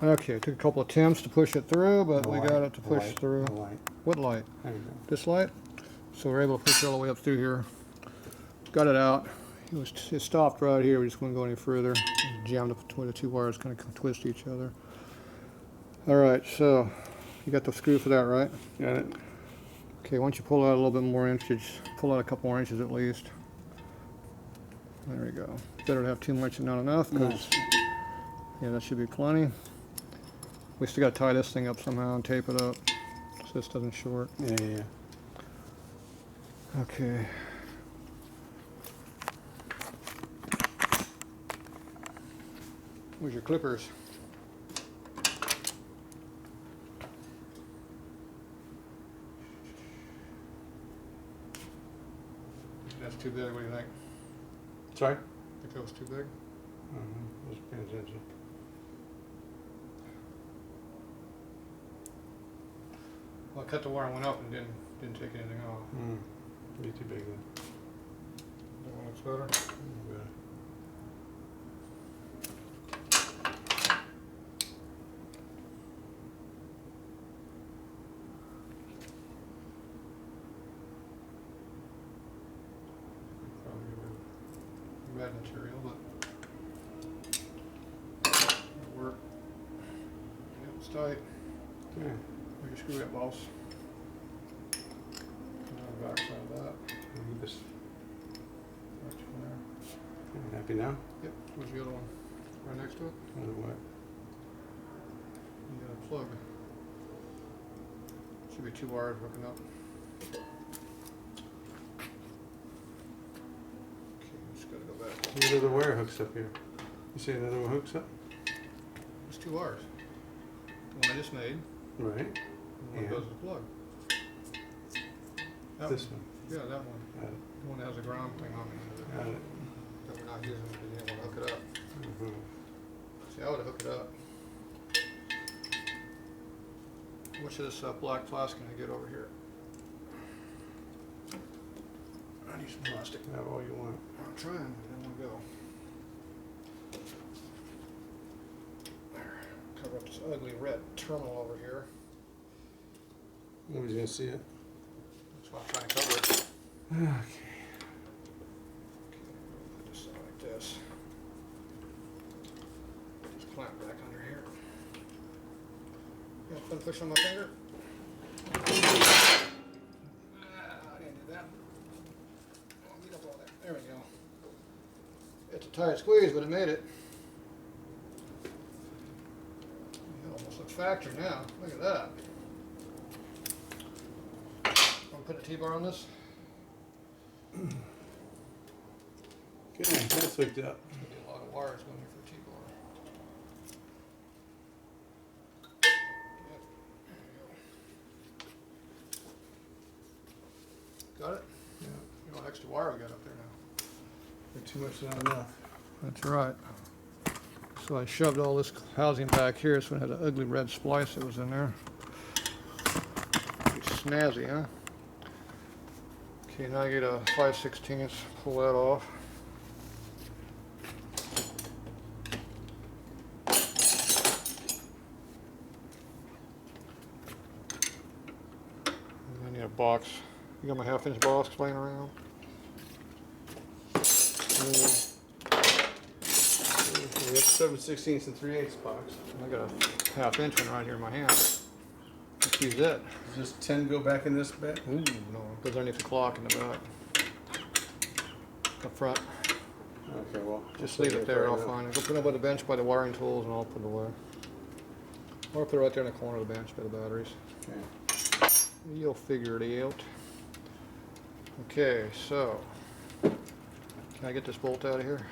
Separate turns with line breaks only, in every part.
Okay, it took a couple attempts to push it through, but
The
we
light,
got it to
the
push
light,
through.
the light.
What light?
There you go.
This light? So we're able to push it all the way up through here. Got it out. It stopped right here. We just wouldn't go any further. Jammed up between the two wires, kind of twist each other. All right, so you got the screw for that, right?
Got it.
Okay, once you pull out a little bit more inches, pull out a couple more inches at least. There we go. Better to have too much and not enough, because yeah, that should be plenty. We still got to tie this thing up somehow and tape it up so this doesn't short.
Yeah.
Okay. Where's your clippers? That's too big. What do you think?
Sorry?
Think that was too big?
Just paying attention.
Well, I cut the wire and went up and didn't take anything off.
Be too big then.
That one looks better.
Yeah.
Probably red material, but it'll work. Yeah, it's tight.
Okay.
Where your screw at, boss? And on the back side of that.
Move this.
Right from there.
Happy now?
Yep. Where's the other one? Right next to it?
Other way.
You got a plug. Should be two wires hooking up. Okay, just gotta go back.
What other wire hooks up here? You say another one hooks up?
There's two wires. The one I just made,
Right.
and the one
Yeah.
goes to the plug. That
This
one.
one.
Yeah, that one.
Got it.
The one that has a ground thing on it.
Got it.
That we're not using because you didn't want to hook it up.
Mm-hmm.
See, I would have hooked it up. How much of this black plastic can I get over here? I need some plastic.
Have all you want.
I'm trying, but I don't want to go. There. Cover up this ugly red terminal over here.
Nobody's gonna see it.
That's why I'm trying to cover it.
Okay.
Put this out like this. Just clamp back under here. You want to push on my finger? I didn't do that. Oh, get up all that. There we go. It's a tight squeeze, but it made it. It almost looks factory now. Look at that. Want to put a T-bar on this?
Okay, that's hooked up.
There's going to be a lot of wires going here for a T-bar. Yep. There you go. Got it?
Yeah.
You know how extra wire we got up there now.
Too much, not enough.
That's right. So I shoved all this housing back here, so it had an ugly red splice that was in there. Pretty snazzy, huh? Okay, now I get a 5/16, pull that off. And I need a box. You got my 1/2-inch box laying around?
We have 7/16 and 3/8 box.
I got a 1/2-inch one right here in my hand. Let's use it.
Does this 10 go back in this bag?
Ooh, no, it goes underneath the clock in the back. Up front.
Okay, well.
Just leave it there, I'll find it. Go put it by the bench by the wiring tools and I'll put it away. Or put it right there in the corner of the bench by the batteries.
Okay.
You'll figure it out. Okay, so, can I get this bolt out of here?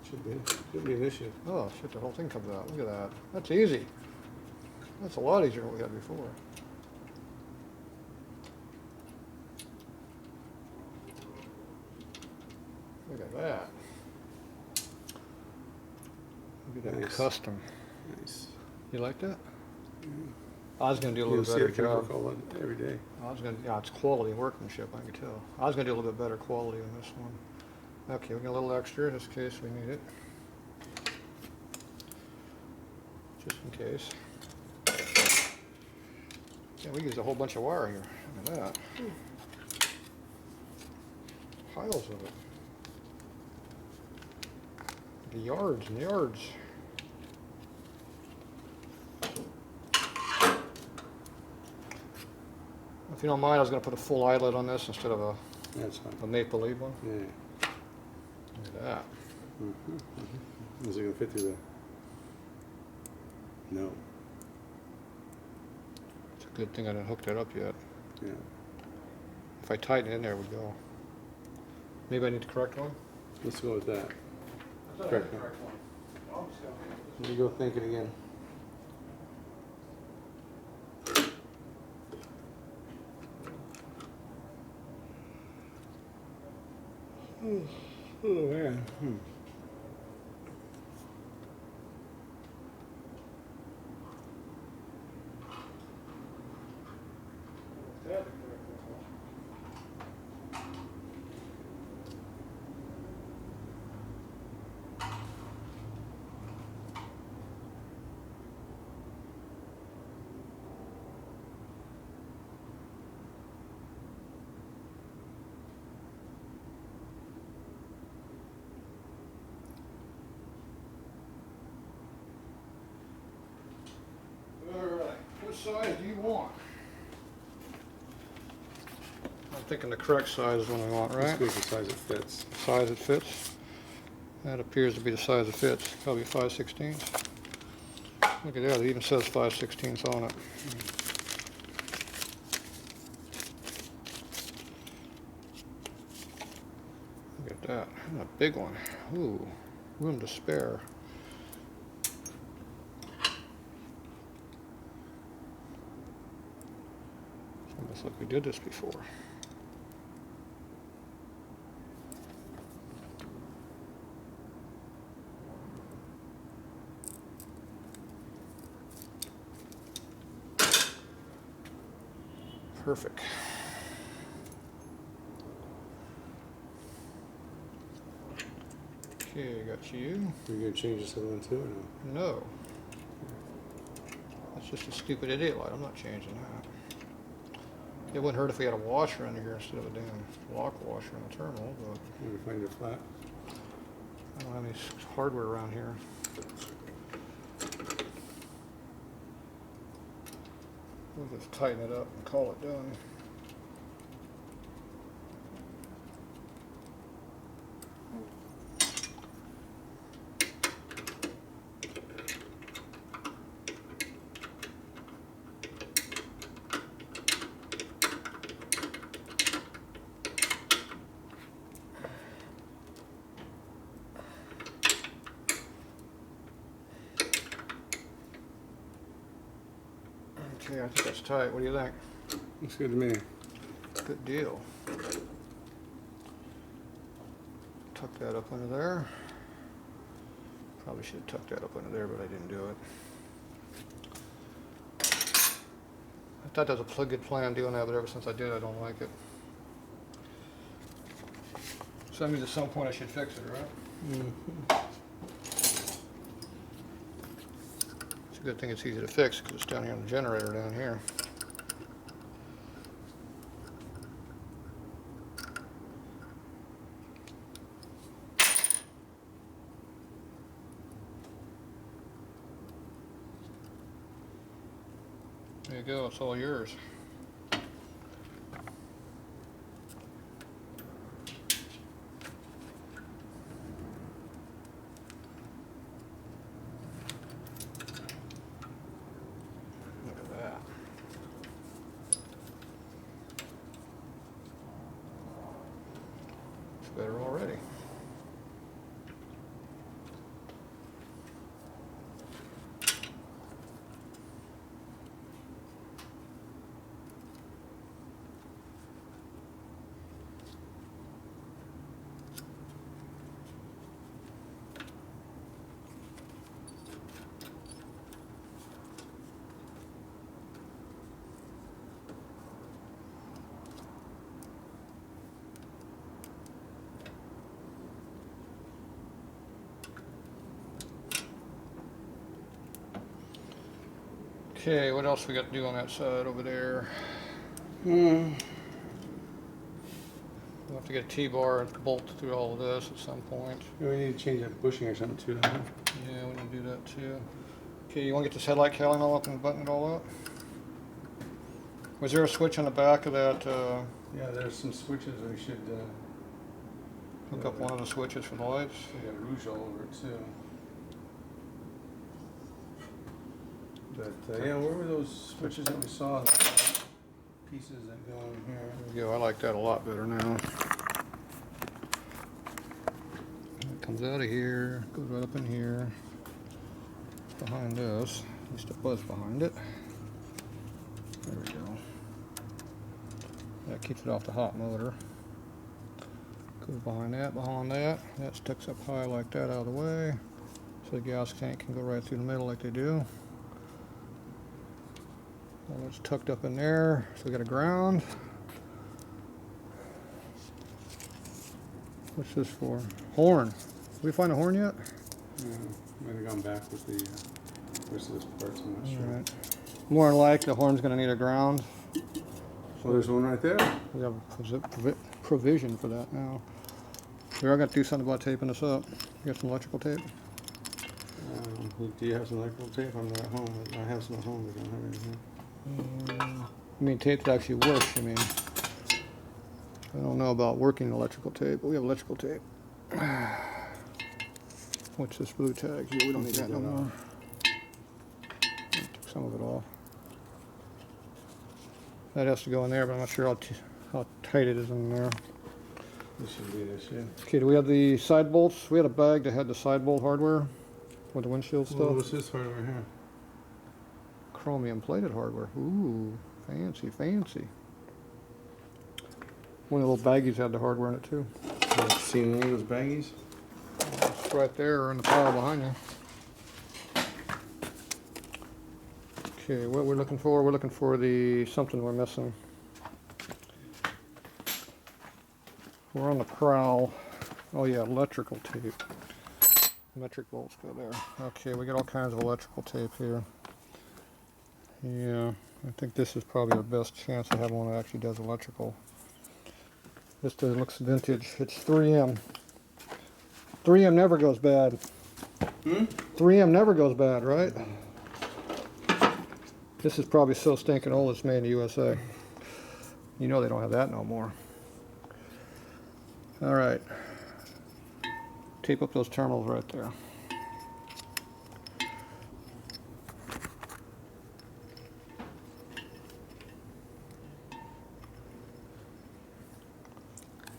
Should be an issue.
Oh, shit, the whole thing comes out. Look at that. That's easy. That's a lot easier than what we had before. Look at that. Look at that
Nice.
custom.
Nice.
You like that? I was going to do a
You'll
little
see
better
it can work
job.
all every day.
I was going to, yeah, it's quality workmanship, I can tell. I was going to do a little bit better quality on this one. Okay, we got a little extra in this case we need it. just in case. Yeah, we used a whole bunch of wire here. Look at that. Piles of it. The yards and yards. If you don't mind, I was going to put a full eyelet on this instead of
That's fine.
a make-believe one.
Yeah.
Look at that.
Is it gonna fit through there? No.
It's a good thing I didn't hook that up yet.
Yeah.
If I tighten it in there, we go. Maybe I need the correct one?
Let's go with that.
I thought I had
Correct
the
one.
correct one. Oh, just gotta-
You go think it again. Oh man.
Yeah, the correct one. Alright, what size do you want? I'm thinking the correct size is what I want,
Let's
right?
go with the size it fits.
Size it fits. That appears to be the size it fits. Probably 5/16. Look at that, it even says 5/16 on it. Look at that, and a big one. Ooh, room to spare. Almost like we did this before. Perfect. Okay, got you.
Are you gonna change this other one too or no?
No. That's just a stupid idiot light. I'm not changing that. It wouldn't hurt if we had a washer under here instead of a damn lock washer in the terminal, but
When you find it flat.
I don't have any hardware around here. We'll just tighten it up and call it done. Okay, I think that's tight. What do you think?
Looks good to me.
Good deal. Tuck that up under there. Probably should have tucked that up under there, but I didn't do it. I thought that was a good plan doing that, but ever since I did, I don't like it. So that means at some point I should fix it, right? It's a good thing it's easy to fix because it's down here on the generator down here. There you go, it's all yours. Look at that. It's better already. Okay, what else we got to do on that side over there?
Hmm.
We'll have to get a T-bar and bolt through all of this at some point.
Yeah, we need to change that bushing or something too, don't we?
Yeah, we need to do that too. Okay, you want to get this headlight cowling all up and button it all up? Was there a switch on the back of that?
Yeah, there's some switches we should.
Hook up one of the switches for the lights.
We got rouge all over it too. But yeah, where were those switches that we saw? Pieces that go in here.
There you go. I like that a lot better now. It comes out of here, goes right up in here. Behind this. At least it was behind it. There we go. That keeps it off the hot motor. Goes behind that, That sticks up high like that out of the way. So the gas tank can go right through the middle like they do. Well, it's tucked up in there, so we got a ground. What's this for? Horn. Did we find a horn yet?
Yeah, might have gone back with the rest of those parts, I'm not sure.
Alright. More than like the horn's gonna need a ground.
Well, there's one right there.
We have a provision for that now. We are gonna do something about taping this up. You got some electrical tape?
Do you have some electrical tape? I'm not at home. I have some at home, but I don't have anything.
You mean tape that actually works, you mean? I don't know about working electrical tape, but we have electrical tape. What's this blue tag here? We don't need that no more. Took some of it off. That has to go in there, but I'm not sure how tight it is in there.
This should be this, yeah.
Okay, do we have the side bolts? We had a bag that had the side bolt hardware with the windshield stuff.
What was this hardware here?
Chromium plated hardware. Ooh, fancy, fancy. One of the little baggies had the hardware in it too.
Have you seen any of those baggies?
It's right there in the pile behind you. Okay, what we're looking for the something we're missing. We're on the prowl. Oh yeah, electrical tape. Metric bolts go there. Okay, we got all kinds of electrical tape here. Yeah, I think this is probably the best chance to have one that actually does electrical. This looks vintage. It's 3M. 3M never goes bad. 3M never goes bad, right? This is probably so stinking old it's made in the USA. You know they don't have that no more. Alright. Tape up those terminals right there.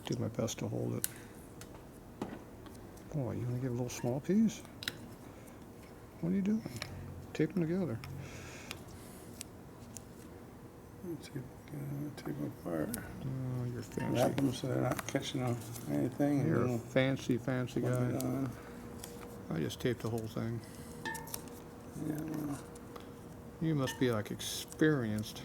Do my best to hold it. Oh, you want to give a little small piece? What are you doing? Tape them together.
Take them apart.
Oh, you're fancy.
Wrap them so they're not catching on anything.
You're a fancy, fancy guy.
On.
I just taped the whole thing.
Yeah, well.
You must be like experienced.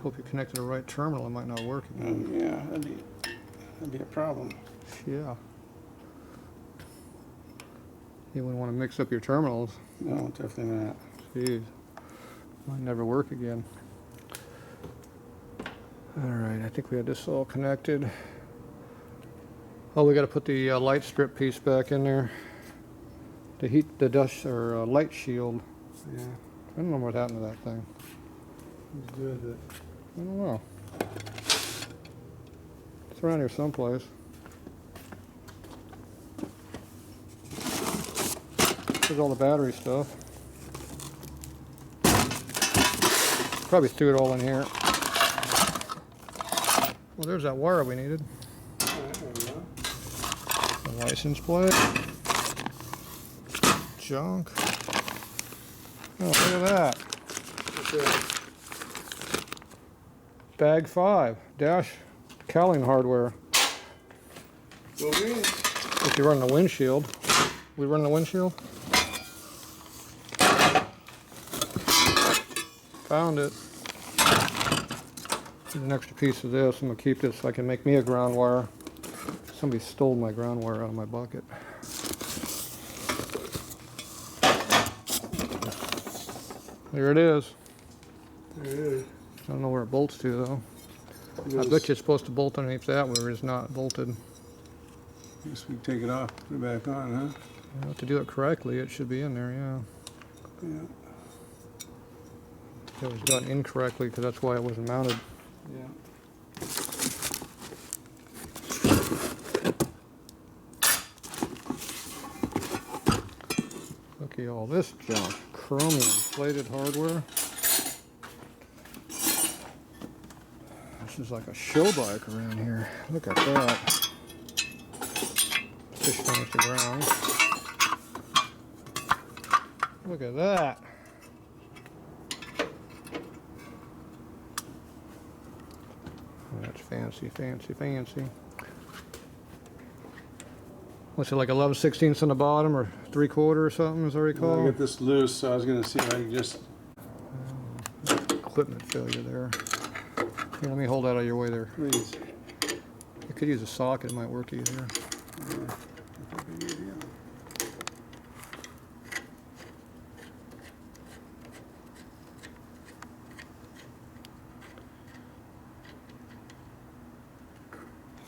Hope you connected the right terminal. It might not work again.
Yeah, that'd be a problem.
Yeah. You wouldn't want to mix up your terminals.
No, definitely not.
Jeez. Might never work again. Alright, I think we had this all connected. Oh, we got to put the light strip piece back in there. The dust or light shield.
Yeah.
I don't know what happened to that thing.
It's good that.
I don't know. It's around here someplace. There's all the battery stuff. Probably threw it all in here. Well, there's that wire we needed. The license plate. Junk. Oh, look at that. Bag 5. Dash cowling hardware.
Okay.
If you run the windshield. We run the windshield? Found it. There's an extra piece of this. I'm going to keep this so I can make me a ground wire. Somebody stole my ground wire out of my bucket. There it is.
There it is.
I don't know where it bolts to though. I bet you it's supposed to bolt underneath that where it's not bolted.
Guess we take it off, put it back on, huh?
You know, to do it correctly, it should be in there, yeah.
Yeah.
It was done incorrectly because that's why it wasn't mounted.
Yeah.
Look at all this junk. Chromium plated hardware. This is like a show bike around here. Look at that. Fish finish the ground. Look at that. That's fancy, fancy, fancy. What's it, like 11/16 on the bottom or 3/4 or something, as I
Well,
recall?
I got this loose, so I was gonna see if I could just.
Equipment failure there. Here, let me hold that out of your way there.
Please.
You could use a socket, it might work easier.
Yeah.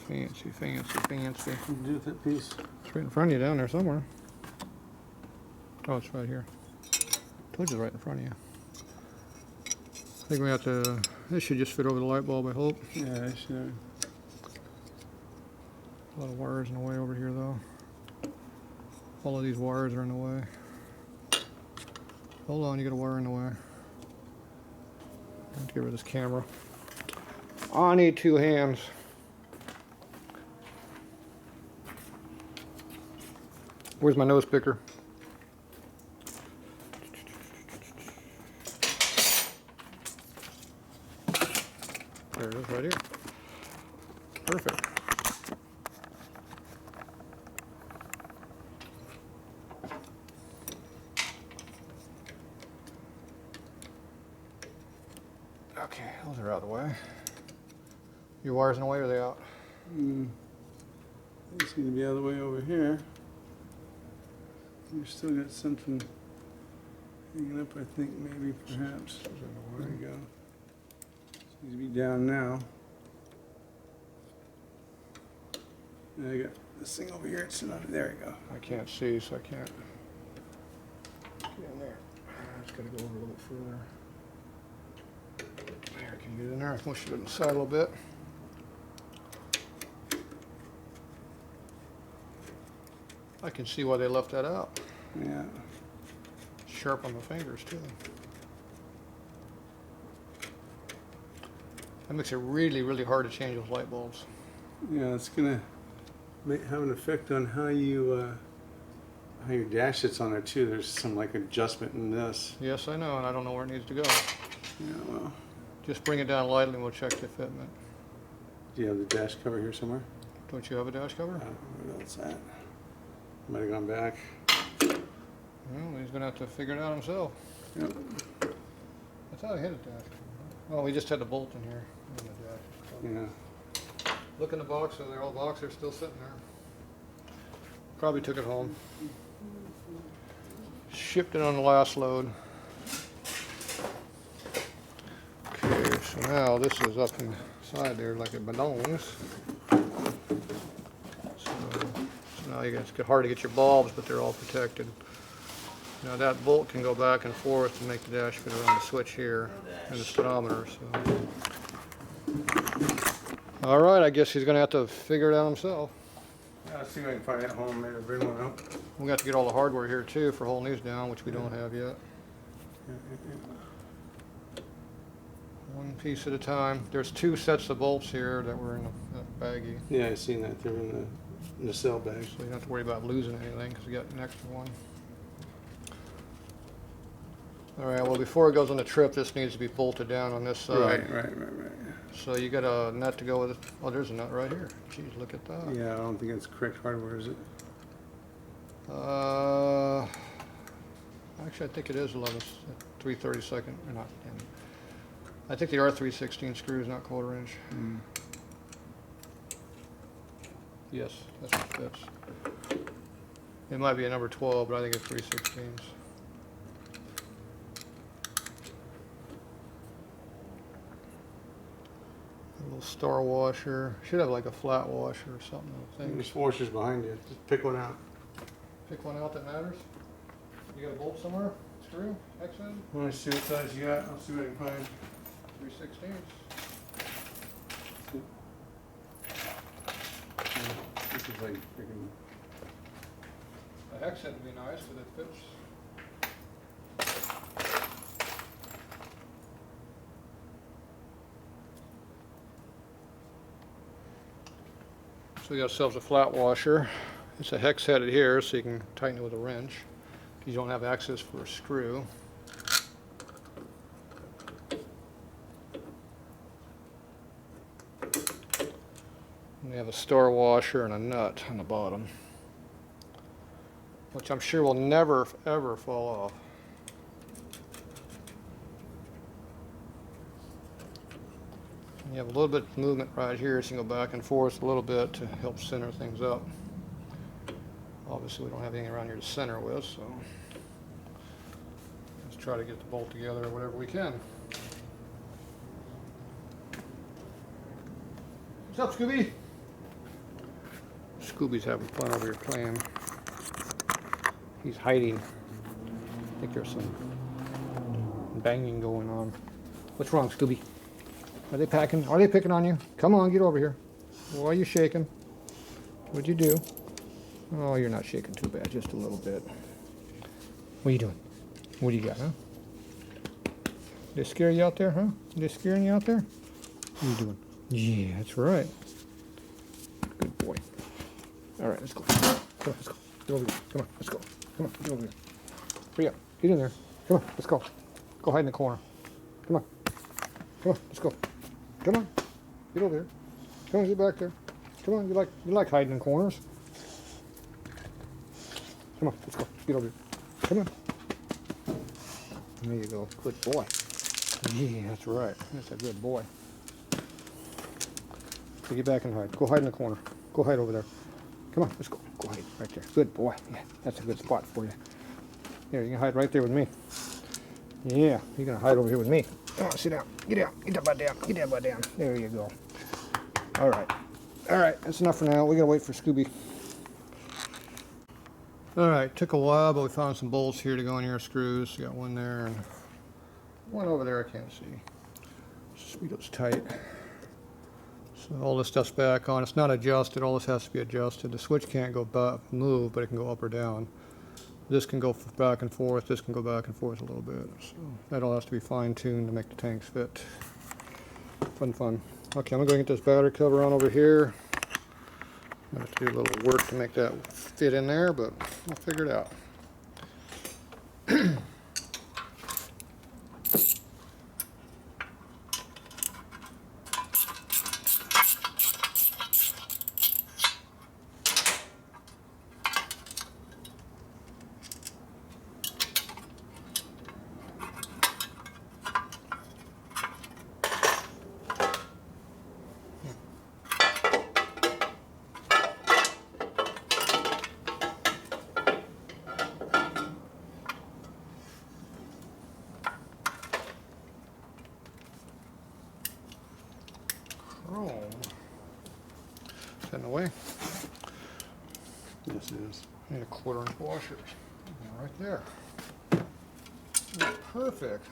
Fancy, fancy, fancy.
What do you do with that piece?
It's right in front of you down there somewhere. Oh, it's right here. Told you it's right in front of you. I think we have to, this should just fit over the light bulb, I hope.
Yeah, I should.
A lot of wires in the way over here though. All of these wires are in the way. Hold on, you got a wire in the way. I have to get rid of this camera. I need 2 hands. Where's my nose picker? There it is, right here. Perfect. Okay, those are out of the way. Your wires in the way, or are they out?
They seem to be out of the way over here. You still got something hanging up, I think, maybe, perhaps. There you go. Seems to be down now. And I got this thing over here. It's sitting on it. There you go.
I can't see, so I can't get in there. I just gotta go over a little bit further. There, can you get in there? I push it inside a little bit. I can see why they left that out.
Yeah.
Sharp on the fingers, too. That makes it really, really hard to change those light bulbs.
Yeah, it's gonna have an effect on how you how your dash sits on there too. There's some like adjustment in this.
Yes, I know, and I don't know where it needs to go.
Yeah, well.
Just bring it down lightly and we'll check the fitment.
Do you have the dash cover here somewhere?
Don't you have a dash cover?
Where else at? Might have gone back.
Well, he's gonna have to figure it out himself.
Yep.
I thought I had a dash cover. Well, we just had the bolt in here. And the dash.
Yeah.
Look in the box, so they're all box, they're still sitting there. Probably took it home. Shipped it on the last load. Okay, so now this is up inside there like it belongs. So now you guys, it's hard to get your bulbs, but they're all protected. Now that bolt can go back and forth to make the dash fit around the switch here and the speedometer. So. All right, I guess he's gonna have to figure it out himself.
Yeah, I'll see if I can find it at home. Maybe bring one out.
We got to get all the hardware here too for holding these down, which we don't have yet. One piece at a time. There's 2 sets of bolts here that were in that baggie,
Yeah, I seen that. They're in the cell bag.
so you don't have to worry about losing anything because we got an extra one. All right. Well, before it goes on the trip, this needs to be bolted down on this side.
Right.
So you got a nut to go with it. Oh, there's a nut right here. Jeez, look at that.
Yeah, I don't think it's correct hardware, is it?
Actually, I think it is 3/32, or not. I think they are 3/16 screws, not 1/4 inch. Yes, that's what fits. It might be a number 12, but I think it's 3/16. star washer. Should have like a flat washer or something, I think.
There's washers behind you. Just pick one out.
Pick one out that matters. You got a bolt somewhere? Screw? X-end?
Want to see what size you got? I'll see what I can find.
3/16.
This is like freaking.
A hex head would be nice, but it fits. So we got ourselves a flat washer. It's a hex headed here, so you can tighten it with a wrench. You don't have access for a screw. And we have a star washer and a nut on the bottom, which I'm sure will never ever fall off. You have a little bit of movement right here, so you can go back and forth a little bit to help center things up. Obviously we don't have anything around here to center with, so let's try to get the bolt together whatever we can. What's up, Scooby? Scooby's having fun over here playing. He's hiding. I think there's some banging going on. What's wrong, Scooby? Are they packing? Are they picking on you? Come on, get over here. Why are you shaking? What'd you do? Oh, you're not shaking too bad, just a little bit. What are you doing? What do you got, huh? They scare you out there, huh? They scaring you out there? What are you doing? Yeah, that's right. Good boy. All right, let's go. Come on, let's go. Get over here. Come on, let's go. Come on, get over here. Hurry up. Get in there. Come on, let's go. Go hide in the corner. Come on. Come on, let's go. Come on. Get over here. Come on, get back there. Come on, you like hiding in corners. Come on, let's go. Get over here. Come on. There you go. Good boy. Yeah, that's right. That's a good boy. So get back and hide. Go hide in the corner. Go hide over there. Come on, let's go. Go hide right there. Good boy. Yeah, that's a good spot for you. Here, you can hide right there with me. Yeah, you're gonna hide over here with me. Come on, sit down. Get down. Get that butt down. Get that butt down. There you go. All right. All right, that's enough for now. We gotta wait for Scooby. All right, took a while, but we found some bolts here to go in here, screws. Got one there and one over there I can't see. Speedo's tight. So all this stuff's back on. It's not adjusted. All this has to be adjusted. The switch can't go back, move, but it can go up or down. This can go back and forth. This can go back and forth a little bit. So that all has to be fine-tuned to make the tanks fit. Fun. Okay, I'm gonna go get this battery cover on over here. I have to do a little work to make that fit in there, but we'll figure it out. Chrome. Is that in the way?
Yes, it is.
Need a 1/4-inch washer. Right there. Perfect.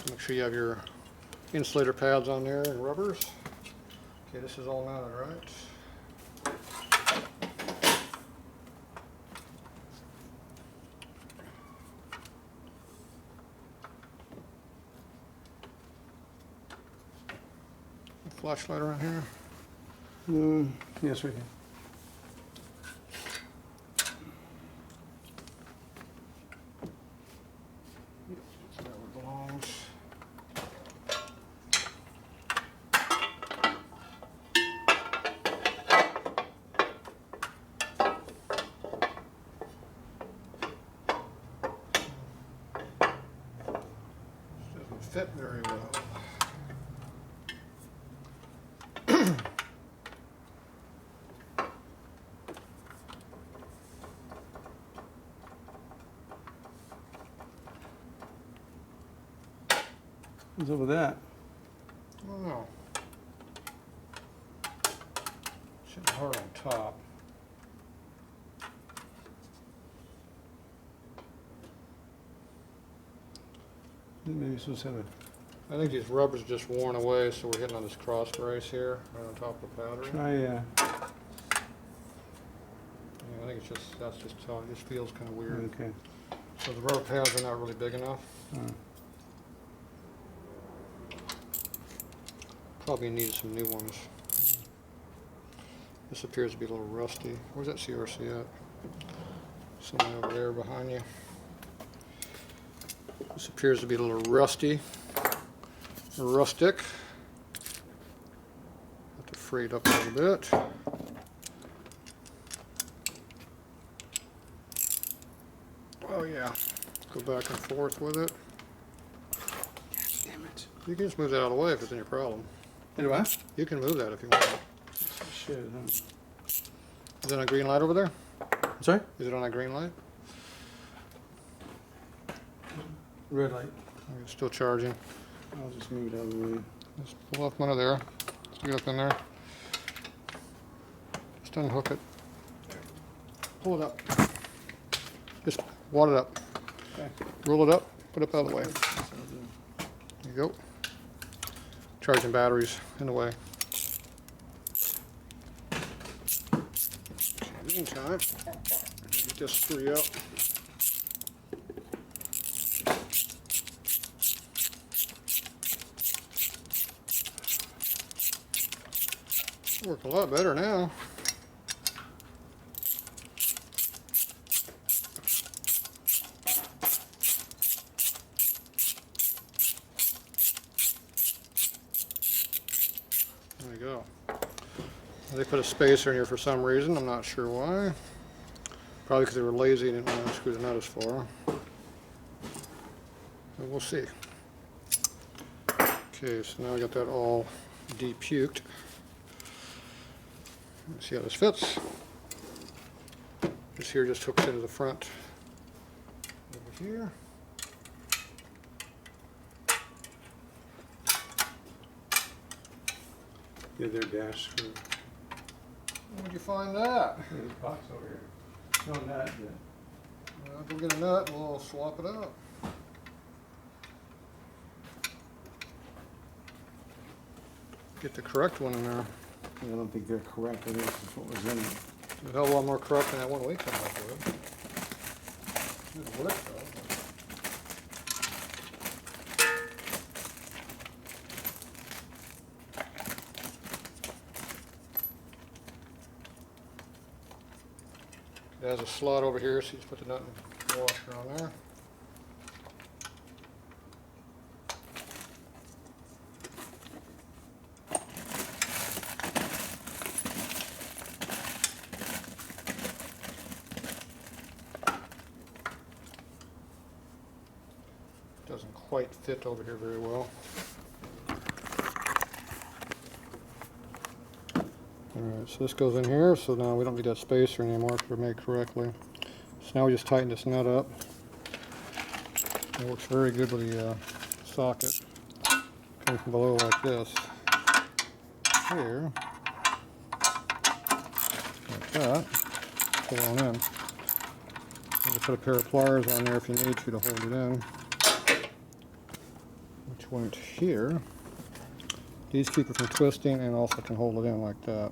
Make sure you have your insulator pads on there and rubbers. Okay, this is all mounted, right? Flashlight around here.
Yes, right here.
That's where it belongs. Doesn't fit very well.
What's up with that?
I don't know. Should be hard on top.
Maybe you're supposed to have a.
I think these rubbers just worn away, so we're hitting on this cross brace here, right on top of the powder.
Try,
Yeah, I think it's just, that's just how it just feels kind of weird.
okay.
So the rubber pads are not really big enough. Probably needed some new ones. This appears to be a little rusty. Where's that CRC at? Somewhere over there behind you. This appears to be a little rusty. Rustic. Have to free it up a little bit. Oh yeah. Go back and forth with it.
Damn it.
You can just move that out of the way if it's any problem.
Hey, what?
You can move that if you want.
Shit, huh?
Is it on a green light over there?
Sorry?
Is it on a green light?
Red light.
Okay, it's still charging.
I'll just move it out of the way.
Just pull off one of there. Just get up in there. Just unhook it. Pull it up. Just wad it up.
Okay.
Roll it up. Put it up out of the way. There you go. Charging batteries in the way. Meantime, get this screw out. Work a lot better now. There you go. They put a spacer in here for some reason. I'm not sure why. Probably because they were lazy and didn't want to screw the nut as far. But we'll see. Okay, so now I got that all depuked. Let's see how this fits. This here just hooks into the front over here.
Yeah, their dash screw.
Where'd you find that?
There's a box over here. No, not yet.
Go get a nut and we'll swap it out. Get the correct one in there.
I don't think they're correct. I think this is what was in it.
A hell of a lot more correct than that one we came up with. Good work though. It has a slot over here, so you just put the nut and washer on there. Doesn't quite fit over here very well. Alright, so this goes in here, so now we don't need that spacer anymore if they're made correctly. So now we just tighten this nut up. It works very good with the socket. Coming from below like this. Here. Like that. Pull on in. You can put a pair of pliers on there if you need to hold it in. Which went here. These keep it from twisting and also can hold it in like that.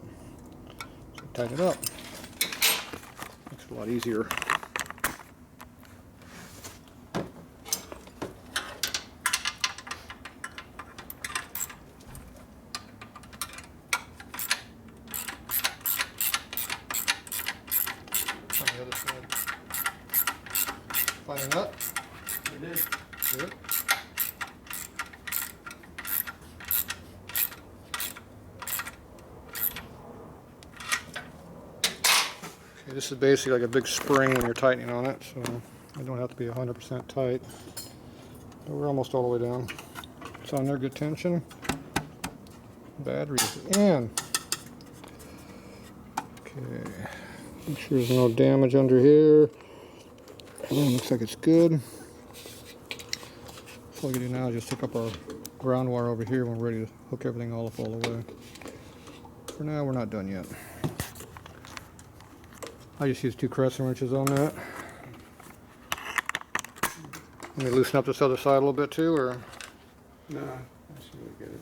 So tighten it up. Makes it a lot easier. On the other side. Find a nut?
I did.
Good. Okay, this is basically like a big spring when you're tightening on it, so it don't have to be 100% tight. But we're almost all the way down. It's on there, good tension. Batteries in. Okay, make sure there's no damage under here. Looks like it's good. So what we can do now is just hook up our ground wire over here when we're ready to hook everything all the way. For now, we're not done yet. I just used 2 crescent wrenches on that. Let me loosen up this other side a little bit too, or?
No, I should really get it.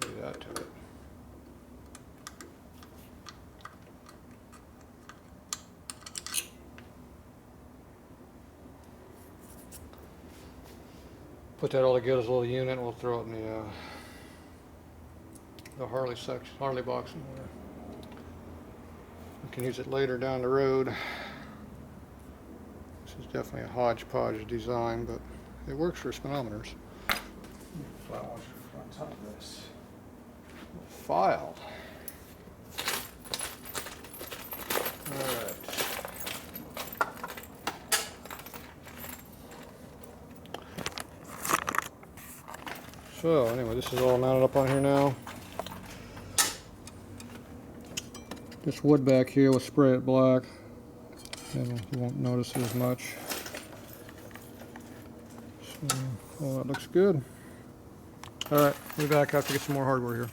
Do that to it. Put that all together as a little unit, and we'll throw it in the Harley section, Harley box in there. We can use it later down the road. This is definitely a hodgepodge design, but it works for speedometers.
Flat washer on top of this.
File. Alright. So anyway, this is all mounted up on here now. This wood back here, we'll spray it black, and you won't notice it as much. So, well, that looks good. Alright, we'll be back after we get some more hardware here.